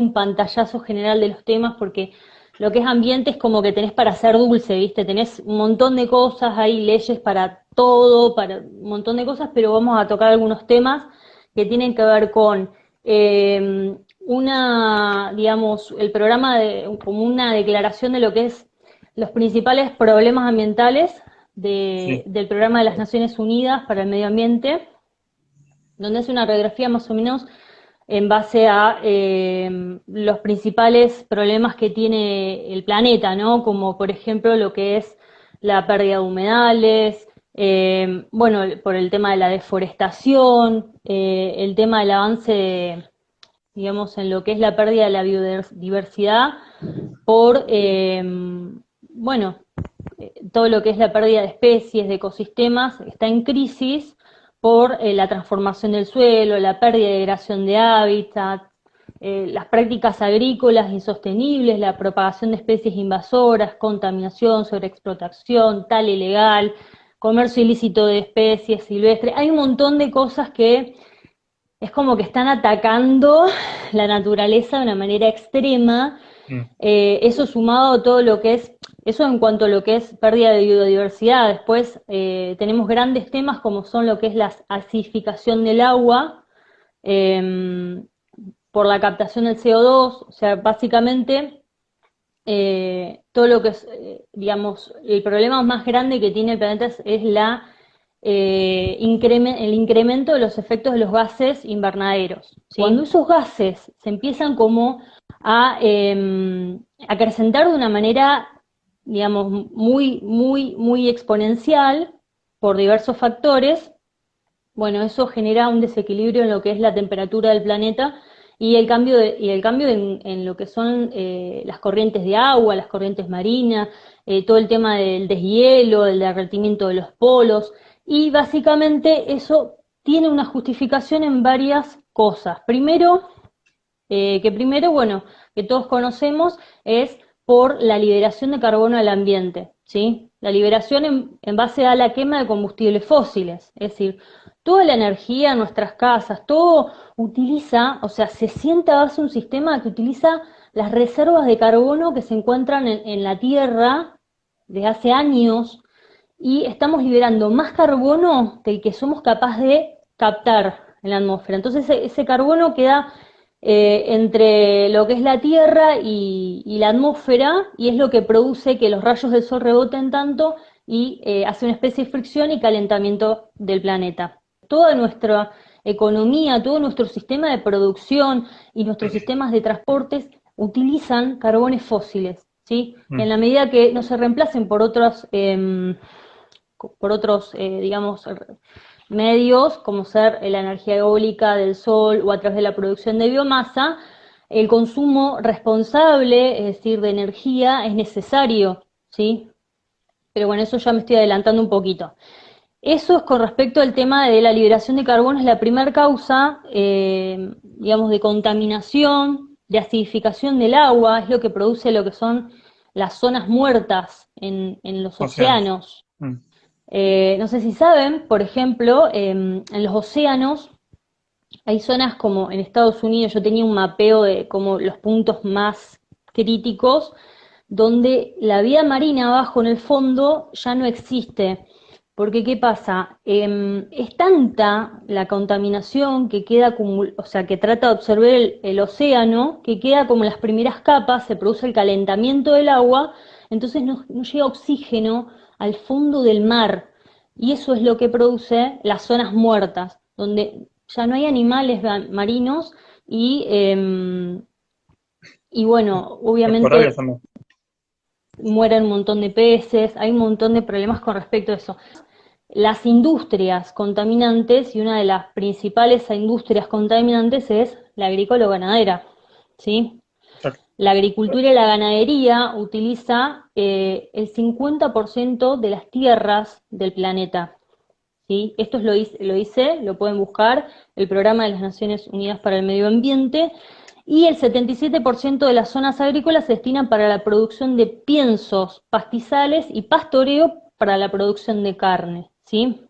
un pantallazo general de los temas, porque lo que es ambiente es como que tenés para hacer dulce, ¿viste? Tenés un montón de cosas, hay leyes para todo, para un montón de cosas, pero vamos a tocar algunos temas que tienen que ver con digamos, el programa como una declaración de lo que es los principales problemas ambientales Sí. del programa de las Naciones Unidas para el medio ambiente, donde hace una radiografía más o menos en base a los principales problemas que tiene el planeta, ¿no? Como por ejemplo lo que es la pérdida de humedales, bueno, por el tema de la deforestación, el tema del avance, digamos, en lo que es la pérdida de la biodiversidad por, bueno, todo lo que es la pérdida de especies, de ecosistemas, está en crisis por la transformación del suelo, la pérdida y degradación de hábitat, las prácticas agrícolas insostenibles, la propagación de especies invasoras, contaminación, sobreexplotación, tala ilegal, comercio ilícito de especies silvestres. Hay un montón de cosas que es como que están atacando la naturaleza de una manera extrema, Mm. eso sumado a todo lo que es, eso en cuanto a lo que es pérdida de biodiversidad. Después tenemos grandes temas como son lo que es la acidificación del agua eh, por la captación del CO2, o sea, básicamente todo lo que es, digamos, el problema más grande que tiene el planeta es el incremento de los efectos de los gases invernaderos. ¿Sí? Cuando esos gases se empiezan como a acrecentar de una manera, digamos, muy exponencial por diversos factores, bueno, eso genera un desequilibrio en lo que es la temperatura del planeta y el cambio en lo que son las corrientes de agua, las corrientes marinas, todo el tema del deshielo, del derretimiento de los polos, y básicamente eso tiene una justificación en varias cosas. Primero, bueno, que todos conocemos, es por la liberación de carbono al ambiente, ¿sí? La liberación en base a la quema de combustibles fósiles, es decir, toda la energía en nuestras casas, todo utiliza, o sea, se sienta a base de un sistema que utiliza las reservas de carbono que se encuentran en la Tierra desde hace años y estamos liberando más carbono del que somos capaces de captar en la atmósfera. Entonces ese carbono queda entre lo que es la Tierra y la atmósfera y es lo que produce que los rayos del Sol reboten tanto y hace una especie de fricción y calentamiento del planeta. Toda nuestra economía, todo nuestro sistema de producción y nuestros sistemas de transportes utilizan carbones fósiles, ¿sí? En Mm. la medida que no se reemplacen por otros digamos, medios, como ser la energía eólica del sol o a través de la producción de biomasa, el consumo responsable, es decir, de energía, es necesario, ¿sí? Pero bueno, eso ya me estoy adelantando un poquito. Eso es con respecto al tema de la liberación de carbono, es la primera causa, digamos, de contaminación, de acidificación del agua, es lo que produce lo que son las zonas muertas en los Océanos. océanos. Mm. No sé si saben, por ejemplo, en los océanos hay zonas como en Estados Unidos, yo tenía un mapeo de como los puntos más críticos, donde la vida marina abajo en el fondo ya no existe. Porque, ¿qué pasa? Es tanta la contaminación que queda, o sea, que trata de absorber el océano, que queda como las primeras capas, se produce el calentamiento del agua, entonces no llega oxígeno al fondo del mar. Y eso es lo que produce las zonas muertas, donde ya no hay animales marinos y bueno, Los corales obviamente también. mueren un montón de peces, hay un montón de problemas con respecto a eso. Las industrias contaminantes, y una de las principales industrias contaminantes es la agrícola o ganadera, ¿sí? Exacto. La agricultura y la ganadería utiliza el 50% de las tierras del planeta, ¿sí? Esto lo pueden buscar, el Programa de las Naciones Unidas para el Medio Ambiente, y el 77% de las zonas agrícolas se destinan para la producción de piensos, pastizales y pastoreo para la producción de carne, ¿sí?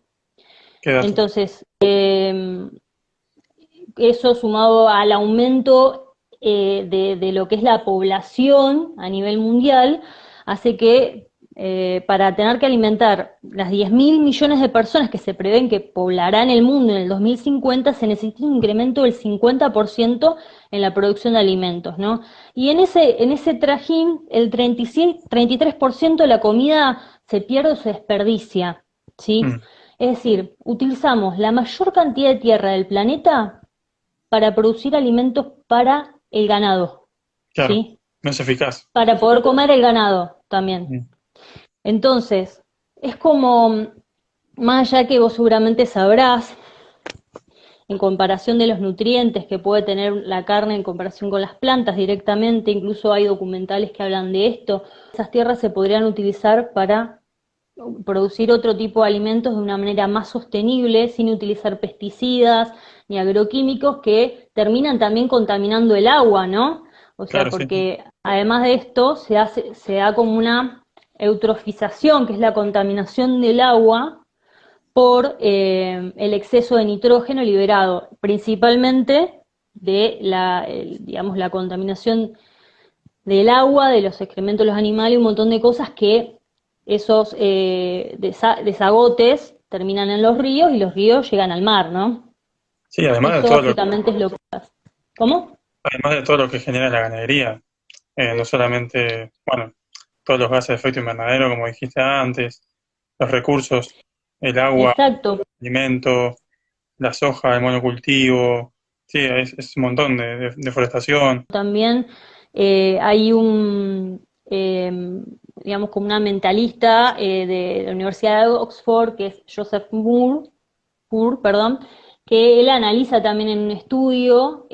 Qué datos. Entonces, eso sumado al aumento de lo que es la población a nivel mundial, hace que para tener que alimentar las 10.000 millones de personas que se prevén que poblarán el mundo en el 2050, se necesita un incremento del 50% en la producción de alimentos, ¿no? Y en ese trajín, el 33% de la comida se pierde o se desperdicia, ¿sí? Mm, Es decir, utilizamos la mayor cantidad de tierra del planeta para producir alimentos para el ganado, claro, ¿sí? no es eficaz. Para poder comer el ganado también. Mm, Entonces, es como, más allá que vos seguramente sabrás, en comparación de los nutrientes que puede tener la carne en comparación con las plantas directamente, incluso hay documentales que hablan de esto, esas tierras se podrían utilizar para producir otro tipo de alimentos de una manera más sostenible, sin utilizar pesticidas ni agroquímicos que terminan también contaminando el agua, ¿no? O sea, claro, sí, porque además de esto se da como una eutrofización, que es la contaminación del agua por el exceso de nitrógeno liberado, principalmente de digamos, la contaminación del agua, de los excrementos de los animales, un montón de cosas que esos desagotes terminan en los ríos y los ríos llegan al mar, ¿no? sí, Eso básicamente es lo que pasa. ¿Cómo? además de todo lo que genera la ganadería, no solamente, bueno, todos los gases de efecto invernadero, como dijiste antes, los recursos, el agua, Exacto. el alimento, la soja, el monocultivo, sí, es un montón de deforestación, También hay digamos, como una mentalista de la Universidad de Oxford, que es Joseph Moore, perdón, que él analiza también en un estudio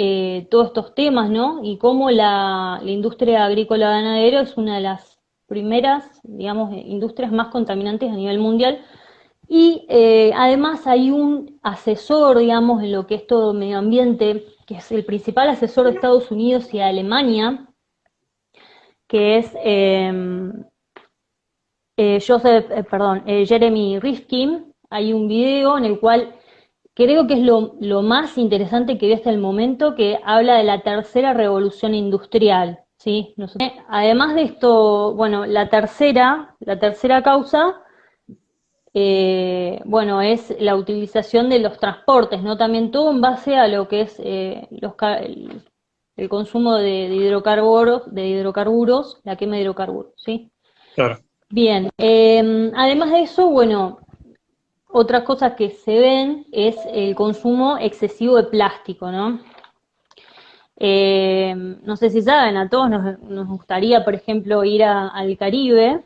todos estos temas, ¿no? Y cómo la industria agrícola ganadera es una de las primeras, digamos, industrias más contaminantes a nivel mundial. Y además hay un asesor, digamos, en lo que es todo medio ambiente, que es el principal asesor de Estados Unidos y de Alemania, que es Jeremy Rifkin. Hay un video en el cual creo que es lo más interesante que vi hasta el momento, que habla de la tercera revolución industrial, ¿sí? Además de esto, bueno, la tercera causa, bueno, es la utilización de los transportes, ¿no? También todo en base a lo que es el consumo de hidrocarburos, la quema de hidrocarburos, ¿sí? claro. Bien, además de eso, bueno, otras cosas que se ven es el consumo excesivo de plástico, ¿no? No sé si saben, a todos nos gustaría, por ejemplo, ir al Caribe,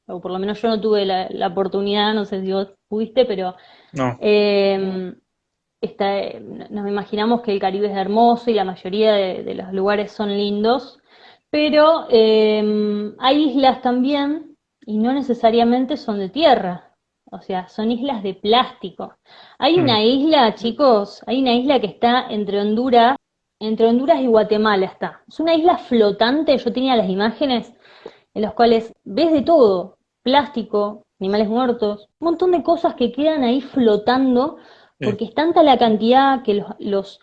o por lo menos yo no tuve la oportunidad, no sé si vos pudiste, pero No, eh, nos imaginamos que el Caribe es hermoso y la mayoría de los lugares son lindos, pero hay islas también y no necesariamente son de tierra, o sea, son islas de plástico. Hay mm, una isla, chicos, hay una isla que está entre Honduras y Guatemala está. Es una isla flotante, yo tenía las imágenes en las cuales ves de todo, plástico, animales muertos, un montón de cosas que quedan ahí flotando, sí, porque es tanta la cantidad que los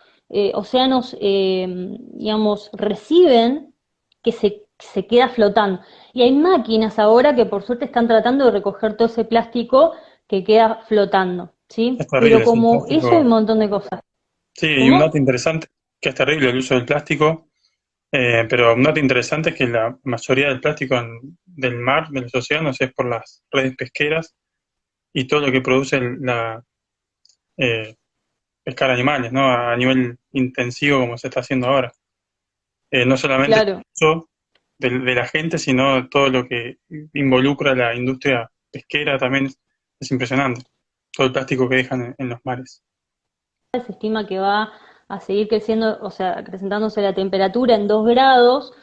océanos, digamos, reciben, que se queda flotando. Y hay máquinas ahora que por suerte están tratando de recoger todo ese plástico que queda flotando, es ¿sí? Pero terrible, es un como eso hay un plástico. montón de cosas. Sí, y un dato ¿Cómo? interesante, que es terrible el uso del plástico, pero un dato interesante es que la mayoría del plástico del mar, de los océanos, es por las redes pesqueras y todo lo que produce eh, pescar animales, ¿no? A nivel intensivo como se está haciendo ahora. No solamente Claro. el uso de la gente, sino todo lo que involucra la industria pesquera también es impresionante. Todo el plástico que dejan en los mares. Se estima que va a seguir creciendo, o sea, acrecentándose la temperatura en 2 grados,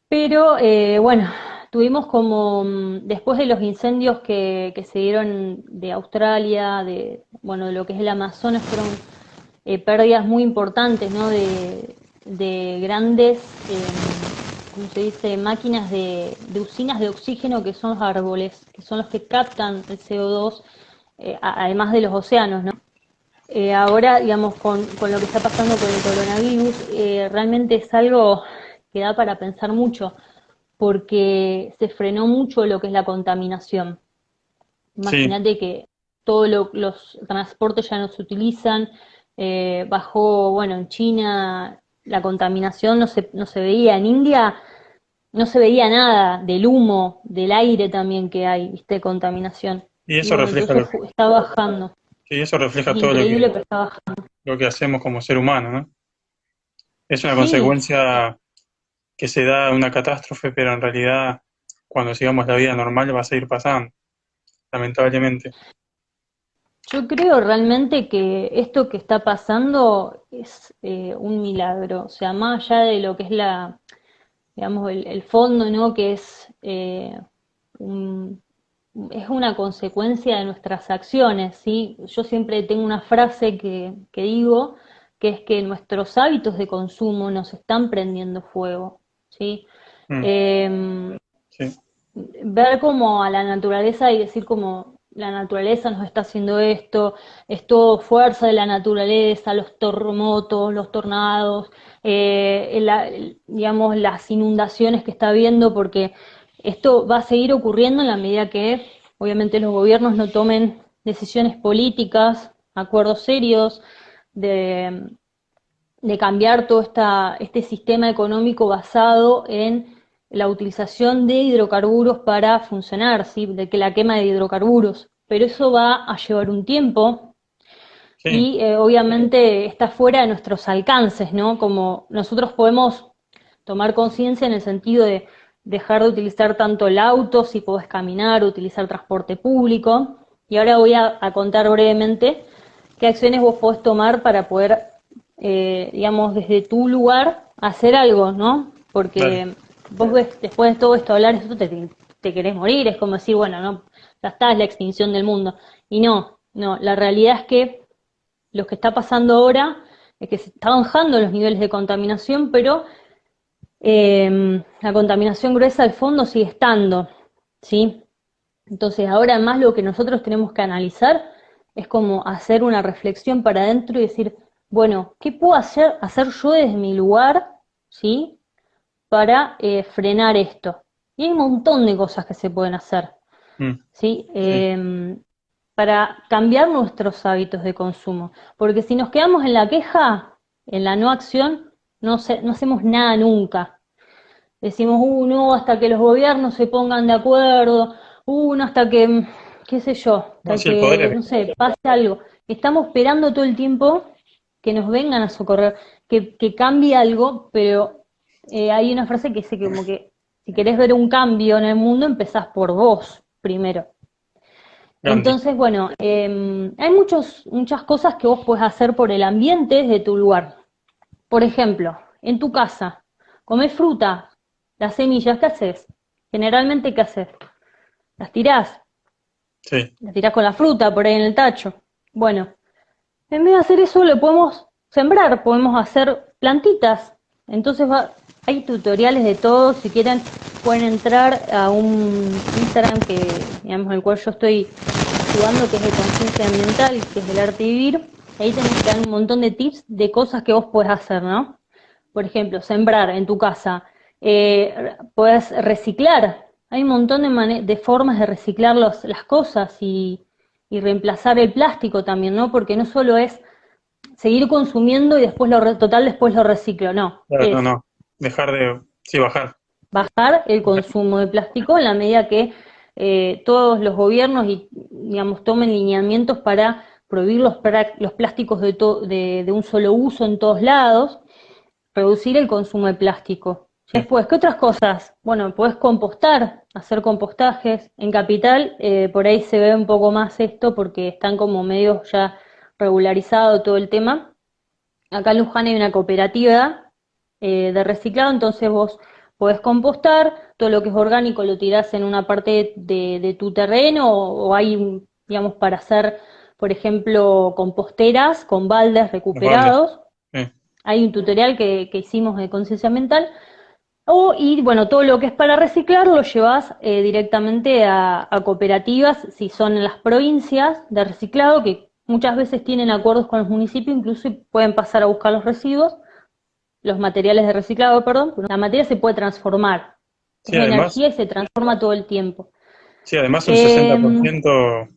pero bueno, tuvimos como, después de los incendios que se dieron de Australia, bueno, de lo que es el Amazonas, fueron pérdidas muy importantes, ¿no? De grandes, ¿cómo se dice?, máquinas de usinas de oxígeno, que son los árboles, que son los que captan el CO2, además de los océanos, ¿no? ahora, digamos, con lo que está pasando con el coronavirus, realmente es algo que da para pensar mucho, porque se frenó mucho lo que es la contaminación. Sí, Imagínate que todos los transportes ya no se utilizan, bajó, bueno, en China la contaminación no se veía, en India no se veía nada del humo, del aire también que hay, viste, contaminación. y Y eso bueno, refleja entonces está bajando. sí, eso Es refleja todo increíble, pero está bajando. lo que hacemos como ser humano, ¿no? Es una Sí, consecuencia que se da una catástrofe, pero en realidad cuando sigamos la vida normal va a seguir pasando, lamentablemente. yo creo realmente que esto que está pasando es un milagro. O sea, más allá de lo que es digamos, el fondo, ¿no? Que un- es una consecuencia de nuestras acciones, ¿sí? Yo siempre tengo una frase que digo, que es que nuestros hábitos de consumo nos están prendiendo fuego, ¿sí? Mm, Em, sí, ver como a la naturaleza y decir como la naturaleza nos está haciendo esto, es todo fuerza de la naturaleza, los terremotos, los tornados, digamos las inundaciones que está habiendo, porque esto va a seguir ocurriendo en la medida que obviamente los gobiernos no tomen decisiones políticas, acuerdos serios de, de cambiar todo este sistema económico basado en la utilización de hidrocarburos para funcionar, ¿sí? De que la quema de hidrocarburos. Pero eso va a llevar un tiempo sí, y obviamente está fuera de nuestros alcances, ¿no? Como nosotros podemos tomar conciencia en el sentido de dejar de utilizar tanto el auto, si podés caminar, utilizar transporte público. Y ahora voy a contar brevemente qué acciones vos podés tomar para poder, digamos, desde tu lugar hacer algo, ¿no? dale. Porque vos ves, después de todo esto hablar, esto te querés morir, es como decir, bueno, no, ya está, es la extinción del mundo. Y no, la realidad es que lo que está pasando ahora es que se están bajando los niveles de contaminación, pero la contaminación gruesa al fondo sigue estando, ¿sí? Entonces ahora más lo que nosotros tenemos que analizar es como hacer una reflexión para adentro y decir, bueno, ¿qué puedo hacer yo desde mi lugar, ¿sí? Para frenar esto. Y hay un montón de cosas que se pueden hacer, Mm, ¿sí? sí, Para cambiar nuestros hábitos de consumo. Porque si nos quedamos en la queja, en la no acción, no hacemos nada nunca. Decimos, no, hasta que los gobiernos se pongan de acuerdo, no, hasta que, qué sé yo, no, hasta sí, el poder que, no sé, pase algo. Estamos esperando todo el tiempo que nos vengan a socorrer, que cambie algo, pero hay una frase que dice que como que si querés ver un cambio en el mundo, empezás por vos primero. Gandhi. Entonces, bueno, hay muchas cosas que vos podés hacer por el ambiente desde tu lugar. Por ejemplo, en tu casa, comés fruta, las semillas, ¿qué haces? Generalmente, ¿qué haces? Las tirás, Sí, las tirás con la fruta por ahí en el tacho. Bueno, en vez de hacer eso, lo podemos sembrar, podemos hacer plantitas. Entonces hay tutoriales de todo, si quieren pueden entrar a un Instagram que, digamos, el cual yo estoy jugando, que es de conciencia ambiental, que es del arte de vivir. Ahí tenés que dar un montón de tips de cosas que vos podés hacer, ¿no? Por ejemplo, sembrar en tu casa, puedes reciclar. Hay un montón de formas de reciclar las cosas y reemplazar el plástico también, ¿no? Porque no solo es seguir consumiendo y después después lo reciclo, no, claro, no, es no, dejar de, sí, bajar. bajar el consumo de plástico en la medida que todos los gobiernos y digamos tomen lineamientos para prohibir los plásticos de un solo uso en todos lados, reducir el consumo de plástico. Sí, Después, ¿qué otras cosas? Bueno, puedes compostar, hacer compostajes. En Capital, por ahí se ve un poco más esto porque están como medio ya regularizado todo el tema. Acá en Luján hay una cooperativa de reciclado, entonces vos podés compostar, todo lo que es orgánico lo tirás en una parte de tu terreno o hay, digamos, para hacer, por ejemplo, composteras con baldes los baldes. recuperados. Sí, Hay un tutorial que hicimos de conciencia ambiental. Y bueno, todo lo que es para reciclar lo llevas directamente a cooperativas, si son en las provincias de reciclado, que muchas veces tienen acuerdos con los municipios, incluso pueden pasar a buscar los residuos, los materiales de reciclado, perdón. La materia se puede transformar, Sí, es además, energía y se transforma todo el tiempo. sí, además un Eh, 60%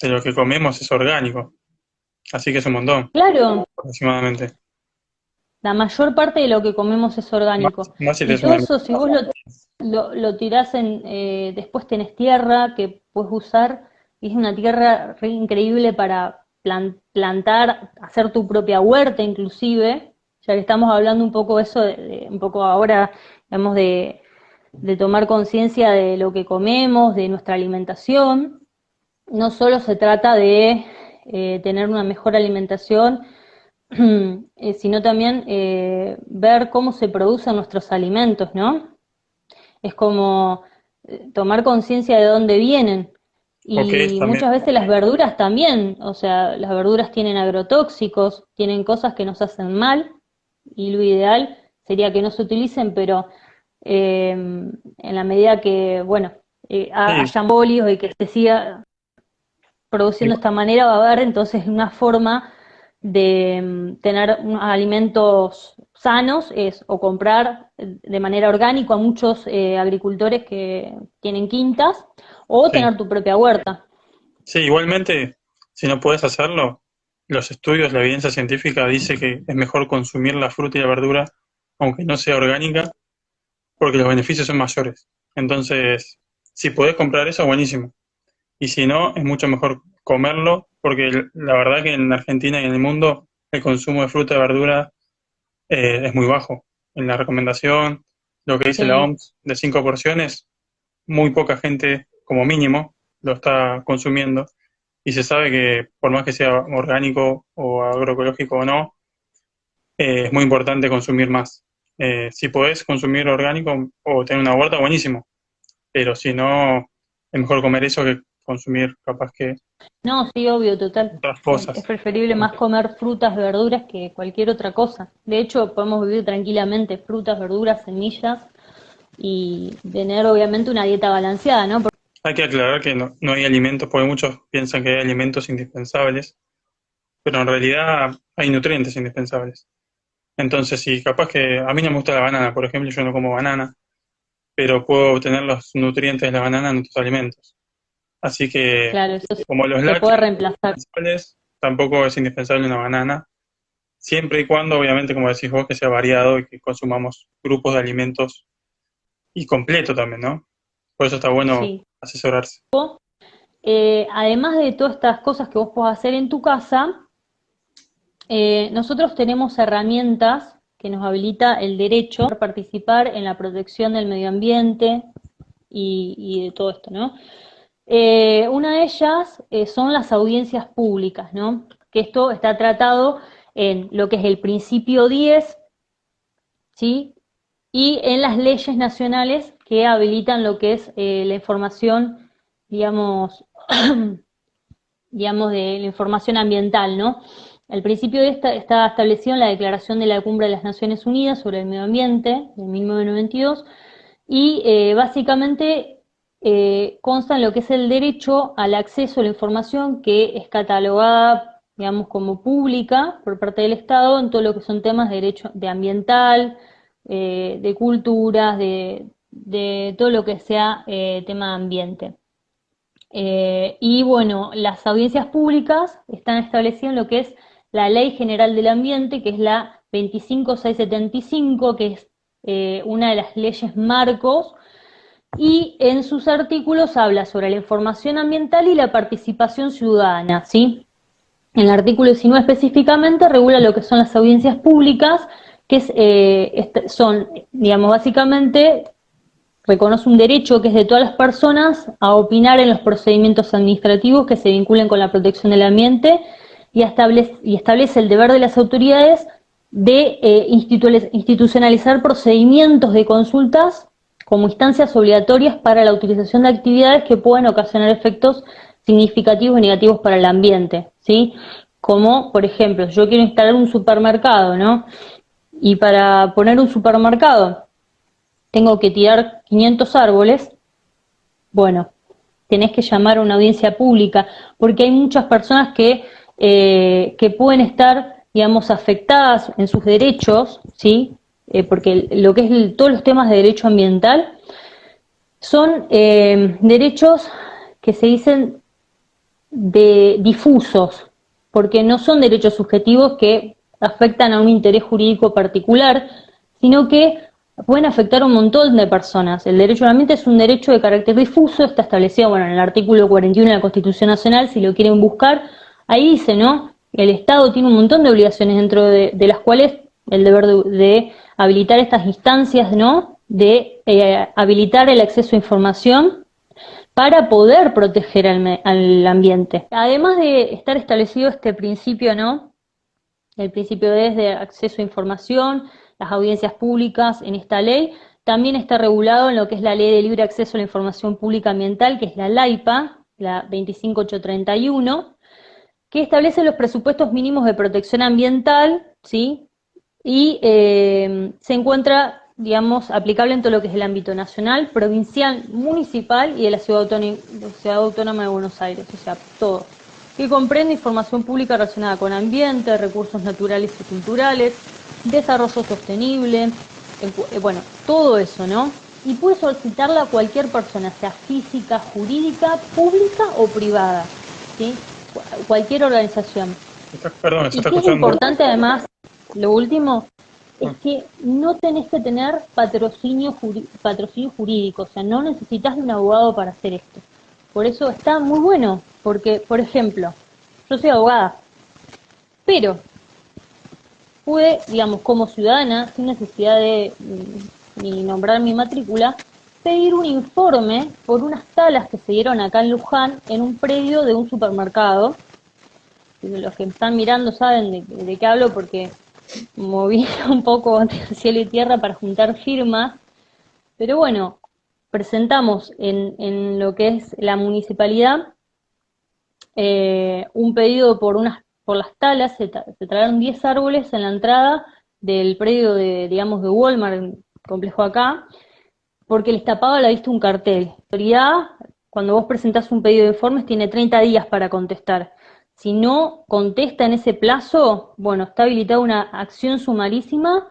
de lo que comemos es orgánico, así que es un montón, claro, aproximadamente. la mayor parte de lo que comemos es Más, orgánico. más si Y tenés todo una... eso, si vos lo tirás después tenés tierra que puedes usar, y es una tierra re increíble para plantar, hacer tu propia huerta inclusive, ya que estamos hablando un poco de eso, un poco ahora, digamos, de tomar conciencia de lo que comemos, de nuestra alimentación. No solo se trata de tener una mejor alimentación, sino también ver cómo se producen nuestros alimentos, ¿no? Es como tomar conciencia de dónde vienen. O qué es Y también. muchas veces las verduras también, o sea, las verduras tienen agrotóxicos, tienen cosas que nos hacen mal, y lo ideal sería que no se utilicen, pero en la medida que, bueno, Sí, hayan polios y que se siga produciendo de esta manera, va a haber entonces una forma de tener unos alimentos sanos, es o comprar de manera orgánica a muchos agricultores que tienen quintas, o sí. tener tu propia huerta. Sí, igualmente, si no puedes hacerlo, los estudios, la evidencia científica dice que es mejor consumir la fruta y la verdura, aunque no sea orgánica, porque los beneficios son mayores. Entonces, si podés comprar eso, buenísimo. Y si no, es mucho mejor comerlo, porque la verdad que en Argentina y en el mundo el consumo de fruta y verdura es muy bajo. En la recomendación, lo que dice la Sí, OMS, de 5 porciones, muy poca gente, como mínimo, lo está consumiendo. Y se sabe que por más que sea orgánico o agroecológico o no, es muy importante consumir más. Si podés consumir orgánico o tener una huerta, buenísimo. Pero si no, es mejor comer eso que consumir capaz que no, sí, obvio, total. otras Es cosas. preferible más comer frutas, verduras que cualquier otra cosa. De hecho, podemos vivir tranquilamente frutas, verduras, semillas y tener obviamente una dieta balanceada, ¿no? Hay que aclarar que no hay alimentos, porque muchos piensan que hay alimentos indispensables, pero en realidad hay nutrientes indispensables. Entonces, si capaz que a mí no me gusta la banana, por ejemplo, yo no como banana, pero puedo obtener los nutrientes de la banana en otros alimentos. Así que, Claro, eso como los se puede lácteos reemplazar. son indispensables, tampoco es indispensable una banana, siempre y cuando, obviamente, como decís vos, que sea variado y que consumamos grupos de alimentos y completo también, ¿no? Por eso está bueno Sí. asesorarse. Además de todas estas cosas que vos podés hacer en tu casa, nosotros tenemos herramientas que nos habilita el derecho a participar en la protección del medio ambiente y de todo esto, ¿no? Una de ellas son las audiencias públicas, ¿no? Que esto está tratado en lo que es el principio 10, ¿sí? Y en las leyes nacionales que habilitan lo que es la información, digamos, digamos, de la información ambiental, ¿no? El principio de esta está establecido en la Declaración de la Cumbre de las Naciones Unidas sobre el Medio Ambiente de 1992 y básicamente consta en lo que es el derecho al acceso a la información que es catalogada, digamos, como pública por parte del Estado en todo lo que son temas de derecho de ambiental, de culturas, de todo lo que sea tema de ambiente. Y bueno, las audiencias públicas están establecidas en lo que es la Ley General del Ambiente, que es la 25675, que es una de las leyes marcos, y en sus artículos habla sobre la información ambiental y la participación ciudadana, ¿sí? En el artículo 19 específicamente regula lo que son las audiencias públicas, que son, digamos, básicamente reconoce un derecho que es de todas las personas a opinar en los procedimientos administrativos que se vinculen con la protección del ambiente y establece el deber de las autoridades de institucionalizar procedimientos de consultas como instancias obligatorias para la utilización de actividades que puedan ocasionar efectos significativos y negativos para el ambiente, ¿sí? Como, por ejemplo, yo quiero instalar un supermercado, ¿no? Y para poner un supermercado tengo que tirar 500 árboles, bueno, tenés que llamar a una audiencia pública, porque hay muchas personas que que pueden estar, digamos, afectadas en sus derechos, ¿sí? Porque lo que es todos los temas de derecho ambiental son derechos que se dicen difusos, porque no son derechos subjetivos que afectan a un interés jurídico particular, sino que pueden afectar a un montón de personas. El derecho al ambiente es un derecho de carácter difuso, está establecido, bueno, en el artículo 41 de la Constitución Nacional, si lo quieren buscar, ahí dice, ¿no? El Estado tiene un montón de obligaciones dentro de las cuales el deber de habilitar estas instancias, ¿no? De habilitar el acceso a información para poder proteger al ambiente. Además de estar establecido este principio, ¿no? El principio de acceso a información, las audiencias públicas en esta ley, también está regulado en lo que es la Ley de Libre Acceso a la Información Pública Ambiental, que es la LAIPA, la 25831, que establece los presupuestos mínimos de protección ambiental, ¿sí? Y se encuentra, digamos, aplicable en todo lo que es el ámbito nacional, provincial, municipal y de la Ciudad Autónoma de Buenos Aires, o sea, todo, que comprende información pública relacionada con ambiente, recursos naturales y culturales, desarrollo sostenible, bueno, todo eso, ¿no? Y puede solicitarla a cualquier persona, sea física, jurídica, pública o privada, ¿sí? Cualquier organización. Perdón, se Y está que es escuchando. importante además, lo último, es que no tenés que tener patrocinio jurídico, o sea, no necesitas de un abogado para hacer esto. Por eso está muy bueno, porque, por ejemplo, yo soy abogada, pero pude, digamos, como ciudadana, sin necesidad de ni nombrar mi matrícula, pedir un informe por unas talas que se dieron acá en Luján, en un predio de un supermercado. Los que me están mirando saben de qué hablo porque moví un poco entre cielo y tierra para juntar firmas, pero bueno, presentamos en lo que es la municipalidad un pedido por las talas, se trajeron 10 árboles en la entrada del predio digamos, de Walmart, el complejo acá, porque les tapaba a la vista un cartel. La autoridad, cuando vos presentás un pedido de informes, tiene 30 días para contestar. Si no contesta en ese plazo, bueno, está habilitada una acción sumarísima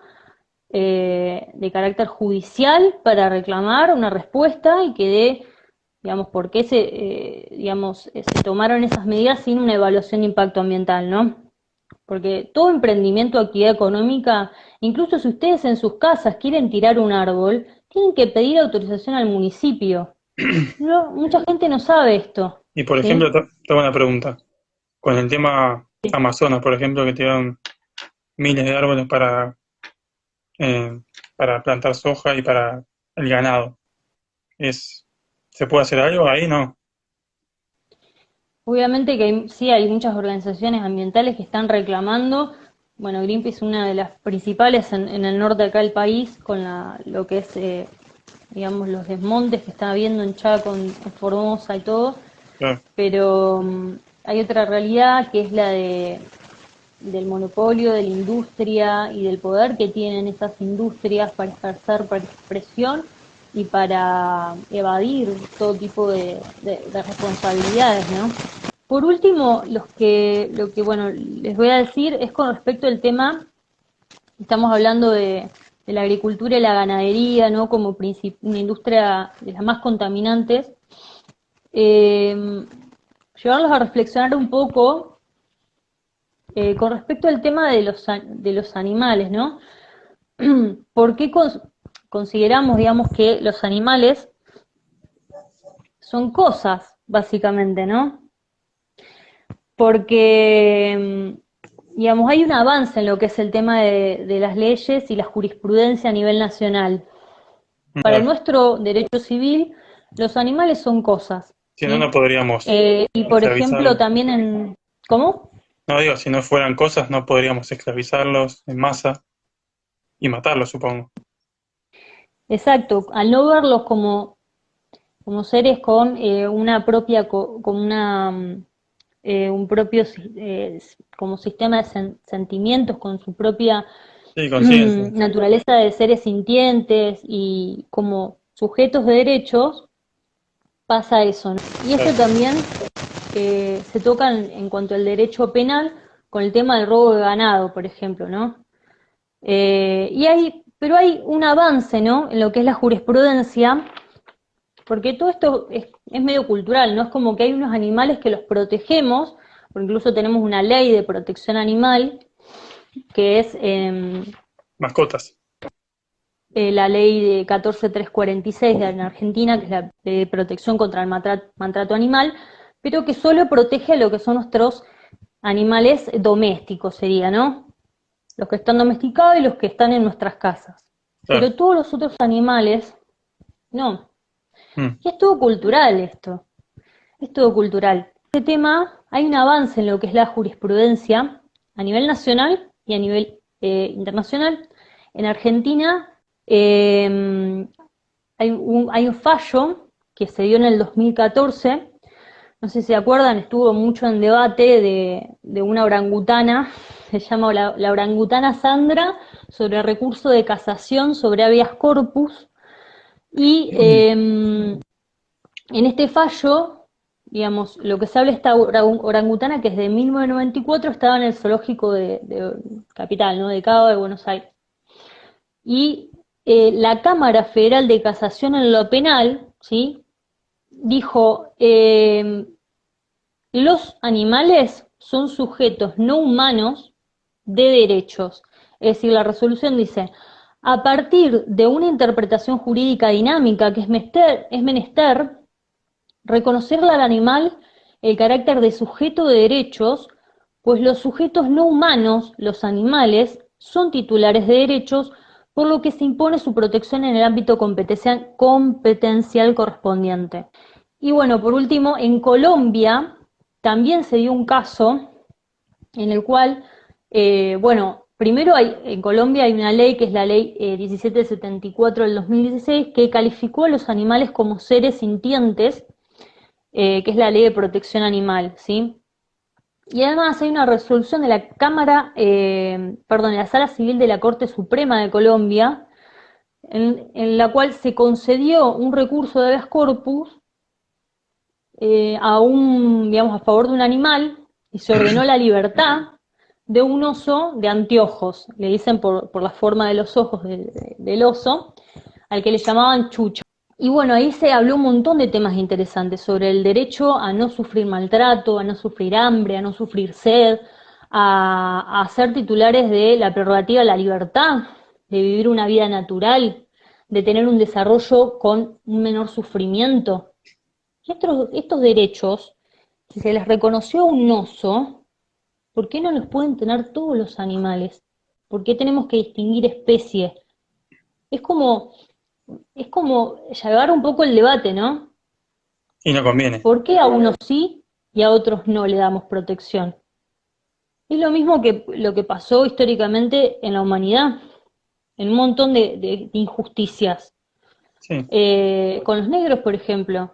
de carácter judicial para reclamar una respuesta y que dé, digamos, por qué se tomaron esas medidas sin una evaluación de impacto ambiental, ¿no? Porque todo emprendimiento, actividad económica, incluso si ustedes en sus casas quieren tirar un árbol, tienen que pedir autorización al municipio. No, mucha gente no sabe esto, Y por ¿sí? ejemplo, tengo una pregunta. Con el tema Amazonas, por ejemplo, que tiraron miles de árboles eh, para plantar soja y para el ganado. ¿Se puede hacer algo ahí? No. Obviamente que sí hay muchas organizaciones ambientales que están reclamando. Bueno, Greenpeace es una de las principales en el norte de acá del país, con lo que es, digamos, los desmontes que está habiendo en Chaco, en Formosa y todo. Claro. Pero hay otra realidad que es la del monopolio, de la industria y del poder que tienen esas industrias para ejercer presión y para evadir todo tipo de responsabilidades, ¿no? Por último, lo que bueno, les voy a decir es con respecto al tema, estamos hablando de la agricultura y la ganadería, ¿no? Como una industria de las más contaminantes, llevarlos a reflexionar un poco con respecto al tema de los animales, ¿no? ¿Por qué consideramos, digamos, que los animales son cosas, básicamente, ¿no? Porque, digamos, hay un avance en lo que es el tema de las leyes y la jurisprudencia a nivel nacional. Para Claro. nuestro derecho civil, los animales son cosas, Si no, ¿sí? no podríamos Y por ejemplo, esclavizarlos. también en... ¿Cómo? No digo, si no fueran cosas, no podríamos esclavizarlos en masa y matarlos, supongo. Exacto, al no verlos como seres con una propia, con un propio como sistema de sentimientos, con su propia Sí, conciencia. naturaleza de seres sintientes y como sujetos de derechos, pasa eso, ¿no? Y Claro. esto también se tocan en cuanto al derecho penal con el tema del robo de ganado, por ejemplo, ¿no? Pero hay un avance, ¿no? En lo que es la jurisprudencia, porque todo esto es medio cultural, ¿no? Es como que hay unos animales que los protegemos, porque incluso tenemos una ley de protección animal, que es Mascotas. la ley de 14346 en Argentina, que es la ley de protección contra el maltrato animal, pero que solo protege a lo que son nuestros animales domésticos, sería, ¿no? Los que están domesticados y los que están en nuestras casas. Claro. Pero todos los otros animales, no. Mm. Y es todo cultural esto. Es todo cultural. Este tema, hay un avance en lo que es la jurisprudencia a nivel nacional y a nivel internacional. En Argentina hay un fallo que se dio en el 2014, no sé si se acuerdan, estuvo mucho en debate de una orangutana, se llama la orangutana Sandra, sobre recurso de casación sobre habeas corpus, y en este fallo, digamos, lo que se habla de esta orangutana, que es de 1994, estaba en el zoológico de Capital, ¿no? De Cava de Buenos Aires. Y la Cámara Federal de Casación en lo penal, ¿sí? Dijo, los animales son sujetos no humanos de derechos. Es decir, la resolución dice, a partir de una interpretación jurídica dinámica que es menester reconocerle al animal el carácter de sujeto de derechos, pues los sujetos no humanos, los animales, son titulares de derechos, por lo que se impone su protección en el ámbito competencial correspondiente. Y bueno, por último, en Colombia también se dio un caso en el cual, bueno, primero en Colombia hay una ley que es la ley 1774 del 2016 que calificó a los animales como seres sintientes, que es la ley de protección animal, ¿sí? Y además hay una resolución de la Cámara, perdón, de la Sala Civil de la Corte Suprema de Colombia, en la cual se concedió un recurso de habeas corpus digamos, a favor de un animal y se ordenó la libertad de un oso de anteojos, le dicen por la forma de los ojos del oso, al que le llamaban chucho. Y bueno, ahí se habló un montón de temas interesantes sobre el derecho a no sufrir maltrato, a no sufrir hambre, a no sufrir sed, a ser titulares de la prerrogativa de la libertad, de vivir una vida natural, de tener un desarrollo con un menor sufrimiento. Y estos derechos, si se les reconoció a un oso, ¿por qué no los pueden tener todos los animales? ¿Por qué tenemos que distinguir especies? Es como, es como llevar un poco el debate, ¿no? Y no conviene. ¿Por qué a unos sí y a otros no le damos protección? Es lo mismo que lo que pasó históricamente en la humanidad, en un montón de injusticias. Sí. Con los negros, por ejemplo.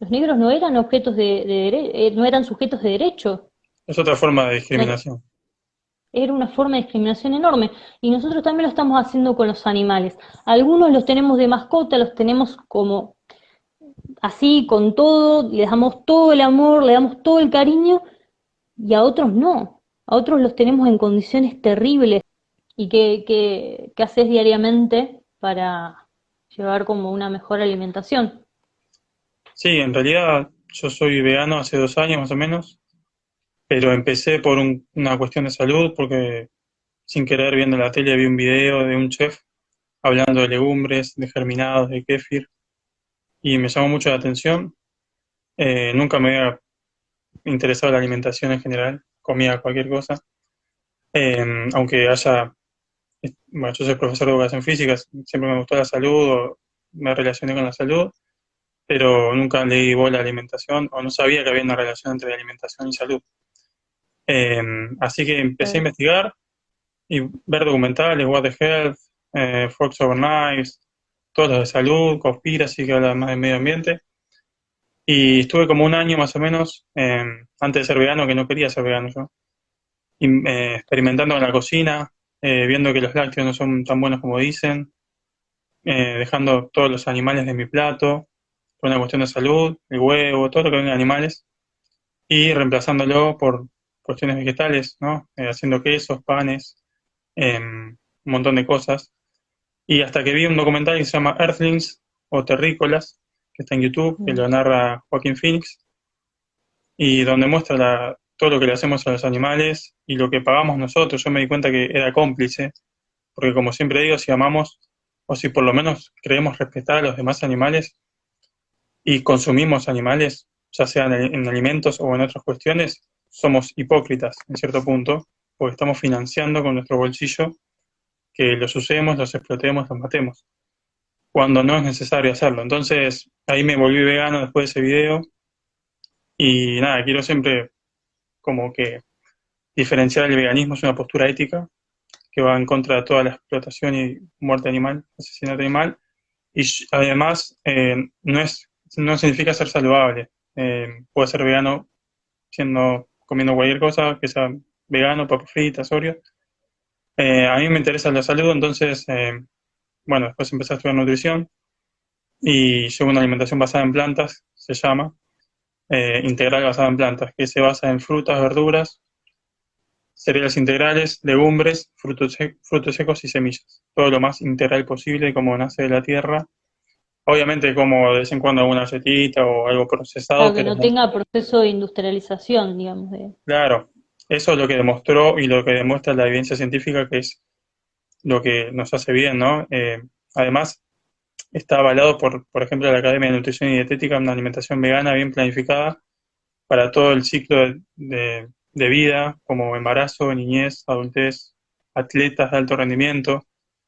Los negros no eran objetos no eran sujetos de derecho. Es otra forma de discriminación. Era una forma de discriminación enorme. Y nosotros también lo estamos haciendo con los animales. Algunos los tenemos de mascota, los tenemos como así, con todo, les damos todo el amor, le damos todo el cariño, y a otros no. A otros los tenemos en condiciones terribles. ¿Y qué haces diariamente para llevar como una mejor alimentación? Sí, en realidad yo soy vegano hace 2 años más o menos, pero empecé por una cuestión de salud, porque sin querer viendo la tele vi un video de un chef hablando de legumbres, de germinados, de kéfir, y me llamó mucho la atención. Nunca me había interesado la alimentación en general, comía cualquier cosa. Aunque bueno, yo soy profesor de educación física, siempre me gustó la salud, o me relacioné con la salud, pero nunca le di bola a la alimentación, o no sabía que había una relación entre alimentación y salud. Así que empecé a investigar y ver documentales, What the Health, Forks Over Knives, todos los de salud, Cowspiracy, que habla más de medio ambiente. Y estuve como un año más o menos, antes de ser vegano, que no quería ser vegano yo, y, experimentando en la cocina, viendo que los lácteos no son tan buenos como dicen, dejando todos los animales de mi plato, por una cuestión de salud, el huevo, todo lo que venga de animales. y reemplazándolo por cuestiones vegetales, ¿no? Haciendo quesos, panes, un montón de cosas. Y hasta que vi un documental que se llama Earthlings o Terrícolas, que está en YouTube, que Mm. lo narra Joaquín Phoenix, y donde muestra todo lo que le hacemos a los animales y lo que pagamos nosotros. Yo me di cuenta que era cómplice, porque como siempre digo, si amamos o si por lo menos creemos respetar a los demás animales y consumimos animales, ya sean en alimentos o en otras cuestiones, somos hipócritas en cierto punto, porque estamos financiando con nuestro bolsillo que los usemos, los explotemos, los matemos, cuando no es necesario hacerlo. Entonces, ahí me volví vegano después de ese video y nada, quiero siempre como que diferenciar el veganismo es una postura ética que va en contra de toda la explotación y muerte animal, asesinato animal, y además no significa ser saludable. Puede ser vegano comiendo cualquier cosa, que sea vegano, papas fritas, Oreo. A mí me interesa la salud, entonces, bueno, después empecé a estudiar nutrición y llevo una alimentación basada en plantas, se llama, integral basada en plantas, que se basa en frutas, verduras, cereales integrales, legumbres, frutos secos y semillas. Todo lo más integral posible, como nace de la tierra. Obviamente como de vez en cuando alguna galletita o algo procesado, Claro, que pero no tenga proceso de industrialización, digamos. claro, eso es lo que demostró y lo que demuestra la evidencia científica, que es lo que nos hace bien, ¿no? Además, está avalado por ejemplo, la Academia de Nutrición y Dietética, una alimentación vegana bien planificada para todo el ciclo de vida, como embarazo, niñez, adultez, atletas de alto rendimiento,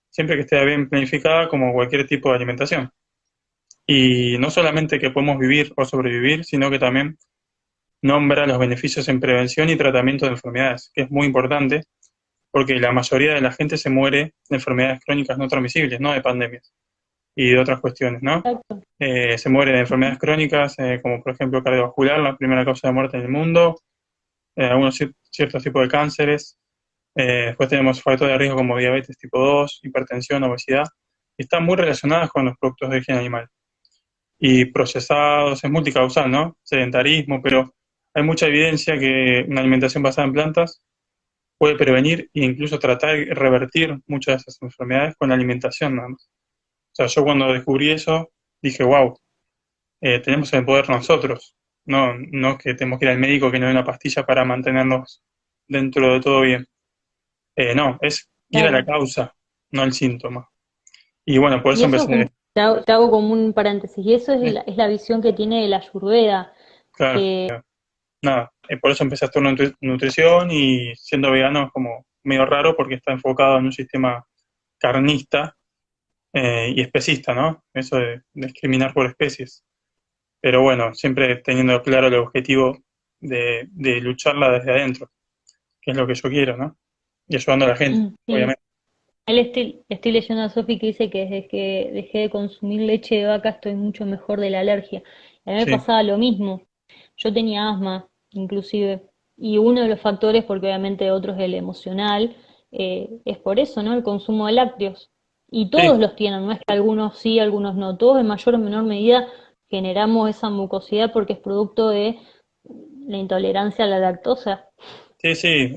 siempre que esté bien planificada como cualquier tipo de alimentación. Y no solamente que podemos vivir o sobrevivir, sino que también nombra los beneficios en prevención y tratamiento de enfermedades, que es muy importante, porque la mayoría de la gente se muere de enfermedades crónicas no transmisibles, no de pandemias y de otras cuestiones, ¿no? Exacto. Se muere de enfermedades crónicas, como por ejemplo cardiovascular, la primera causa de muerte en el mundo, algunos ciertos tipos de cánceres. Después tenemos factores de riesgo como diabetes tipo 2, hipertensión, obesidad, y están muy relacionadas con los productos de origen animal. Y procesados, es multicausal, ¿no? Sedentarismo, pero hay mucha evidencia que una alimentación basada en plantas puede prevenir e incluso tratar y revertir muchas de esas enfermedades con la alimentación nada más. O sea, yo cuando descubrí eso dije, wow, tenemos el poder nosotros, no que tenemos que ir al médico que nos dé una pastilla para mantenernos dentro de todo bien. No, es ir a la Claro. causa, no al síntoma. Y bueno, por Y eso eso, empecé, te hago como un paréntesis, y eso eh, es la visión que tiene la Ayurveda, claro, que nada, por eso empecé a estudiar nutrición y siendo vegano es como medio raro porque está enfocado en un sistema carnista y especista, ¿no? Eso de discriminar por especies. Pero bueno, siempre teniendo claro el objetivo de lucharla desde adentro, que es lo que yo quiero, ¿no? Y ayudando a la gente, sí, obviamente. estoy leyendo a Sofi que dice que desde que dejé de consumir leche de vaca estoy mucho mejor de la alergia. A mí me Sí, pasaba lo mismo. Yo tenía asma, inclusive, y uno de los factores, porque obviamente otro es el emocional, es por eso, ¿no? El consumo de lácteos. Y todos sí, los tienen, no es que algunos sí, algunos no. Todos en mayor o menor medida generamos esa mucosidad porque es producto de la intolerancia a la lactosa. sí,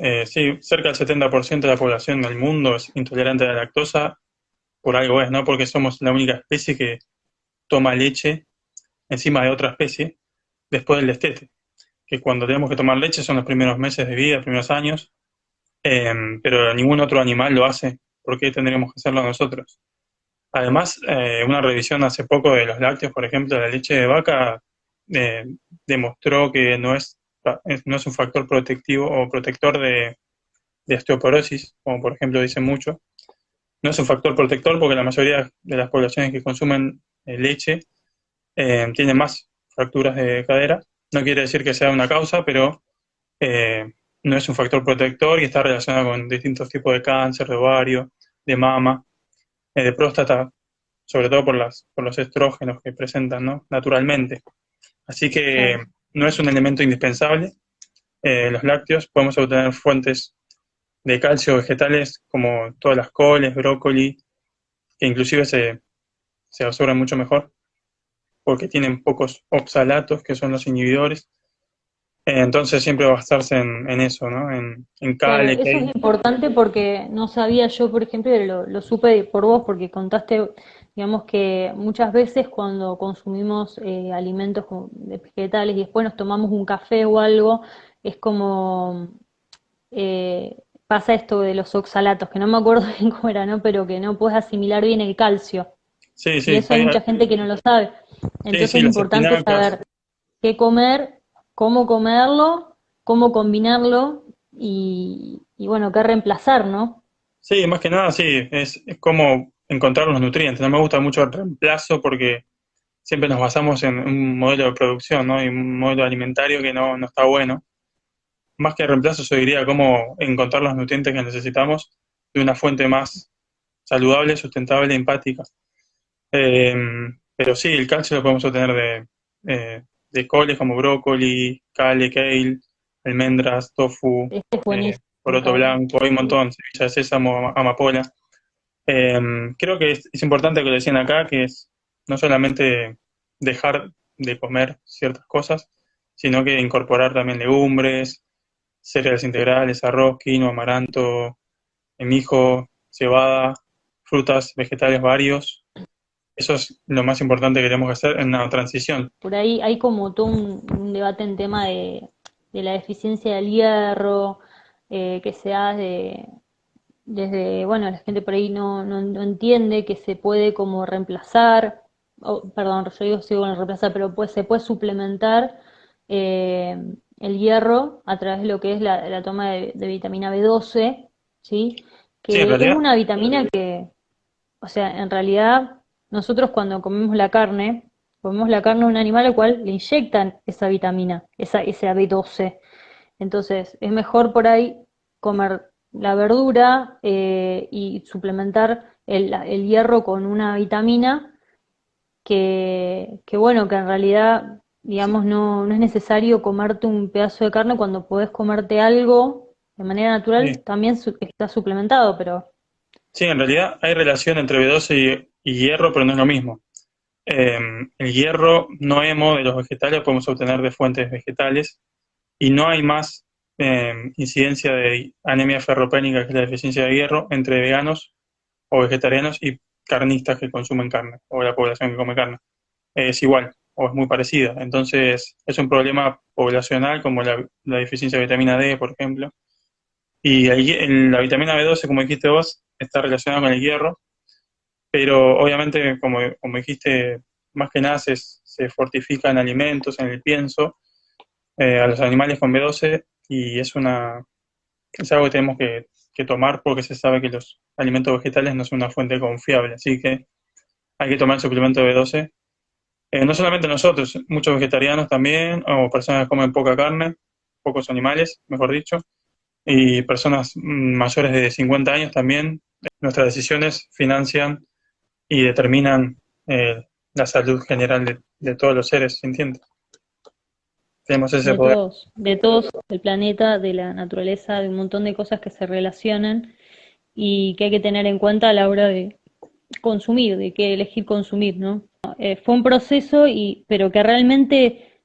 cerca del 70% de la población del mundo es intolerante a la lactosa, por algo es, ¿no? Porque somos la única especie que toma leche encima de otra especie después del destete, que cuando tenemos que tomar leche son los primeros meses de vida, primeros años, pero ningún otro animal lo hace. ¿Por qué tendríamos que hacerlo nosotros? Además, una revisión hace poco de los lácteos, por ejemplo, de la leche de vaca, eh, demostró que no es un factor protectivo o protector de osteoporosis, como por ejemplo dicen mucho. No es un factor protector porque la mayoría de las poblaciones que consumen leche tienen más fracturas de cadera. No quiere decir que sea una causa, pero eh, no es un factor protector y está relacionado con distintos tipos de cáncer, de ovario, de mama, de próstata, sobre todo por los estrógenos que presentan, ¿no? Naturalmente. Así que Claro. no es un elemento indispensable. Los lácteos podemos obtener fuentes de calcio vegetales como todas las coles, brócoli, que inclusive se absorben mucho mejor porque tienen pocos oxalatos, que son los inhibidores. Entonces siempre va a basarse en eso, ¿no? En Claro, Kale, eso es Kale. importante porque no sabía yo, por ejemplo, y lo supe por vos porque contaste, digamos que muchas veces cuando consumimos alimentos vegetales y después nos tomamos un café o algo, es como pasa esto de los oxalatos, que no me acuerdo bien cómo era, ¿no? Pero que no puedes asimilar bien el calcio. Sí, Y sí, eso hay mucha gente que no lo sabe. sí, Entonces sí, es las importante espinacas. saber qué comer, cómo comerlo, cómo combinarlo y bueno, qué reemplazar, ¿no? Sí, más que nada, sí, es como encontrar los nutrientes. No me gusta mucho el reemplazo porque siempre nos basamos en un modelo de producción, ¿no? Y un modelo alimentario que no está bueno. Más que reemplazo, yo diría cómo encontrar los nutrientes que necesitamos de una fuente más saludable, sustentable, empática. Eh, pero sí, el calcio lo podemos obtener de coles como brócoli, kale, kale, almendras, tofu, Este es buenísimo poroto también. blanco, hay un Sí. montón, semilla de sésamo, amapola. Eh, Creo que es importante que lo decían acá, que es no solamente dejar de comer ciertas cosas, sino que incorporar también legumbres, cereales integrales, arroz, quinoa, amaranto, mijo, cebada, frutas, vegetales varios. Eso es lo más importante que tenemos que hacer en una transición. Por ahí hay como todo un debate en tema de la deficiencia del hierro, que se da desde, bueno, la gente por ahí no entiende que se puede como reemplazar, perdón, yo digo sí, bueno, reemplazar, pero pues se puede suplementar eh, el hierro a través de lo que es la toma de vitamina B12, ¿sí? Sí, en Que es realidad, una vitamina que, o sea, en realidad nosotros cuando comemos la carne de un animal al cual le inyectan esa vitamina, esa B12. Entonces, es mejor por ahí comer la verdura y suplementar el hierro con una vitamina que bueno, que en realidad, digamos, no es necesario comerte un pedazo de carne cuando podés comerte algo de manera natural, sí, también está suplementado, pero sí, en realidad hay relación entre B12 y hierro, pero no es lo mismo. Eh, el hierro no hemo de los vegetales lo podemos obtener de fuentes vegetales y no hay más incidencia de anemia ferropénica, que es la deficiencia de hierro, entre veganos o vegetarianos y carnistas que consumen carne, o la población que come carne. Es igual, o es muy parecida. Entonces, es un problema poblacional como la deficiencia de vitamina D, por ejemplo. Y la vitamina B12, como dijiste vos, está relacionada con el hierro, pero obviamente, como dijiste, más que nada se fortifica en alimentos, en el pienso, a los animales con B12 y es algo que tenemos que tomar porque se sabe que los alimentos vegetales no son una fuente confiable, así que hay que tomar el suplemento B12. No solamente nosotros, muchos vegetarianos también, o personas que comen poca carne, pocos animales, mejor dicho, y personas mayores de 50 años también. Nuestras decisiones financian y determinan la salud general de todos los seres sintientes. Tenemos ese poder. de todos, del planeta, de la naturaleza, de un montón de cosas que se relacionan y que hay que tener en cuenta a la hora de consumir, de qué elegir consumir, ¿no? Fue un proceso, pero que realmente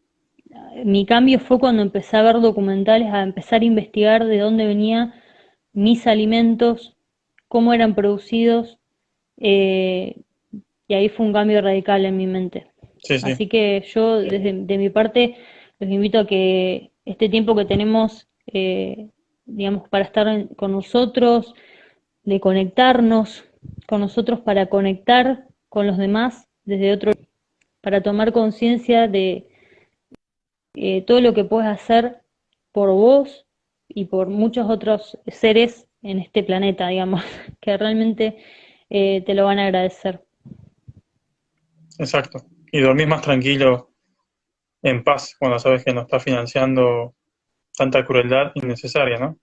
mi cambio fue cuando empecé a ver documentales, a empezar a investigar de dónde venían mis alimentos, cómo eran producidos, eh, y ahí fue un cambio radical en mi mente. Sí, sí, Así que yo, desde de mi parte, los invito a que este tiempo que tenemos, digamos, para estar con nosotros, de conectarnos con nosotros para conectar con los demás desde otro, para tomar conciencia de todo lo que puedes hacer por vos y por muchos otros seres en este planeta, digamos, que realmente te lo van a agradecer. exacto. Y dormís más tranquilo, en paz, cuando sabes que no estás financiando tanta crueldad innecesaria, ¿no?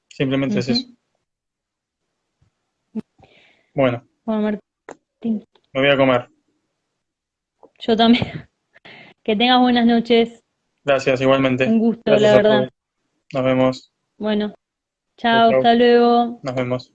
Simplemente es Ujú. eso. Bueno, Bueno, Martín, me voy a comer. yo también. Que tengas buenas noches. Gracias, igualmente. Un gusto, Gracias la a todos. verdad. Nos vemos. Bueno, Chau, chao, chau. hasta luego. Nos vemos.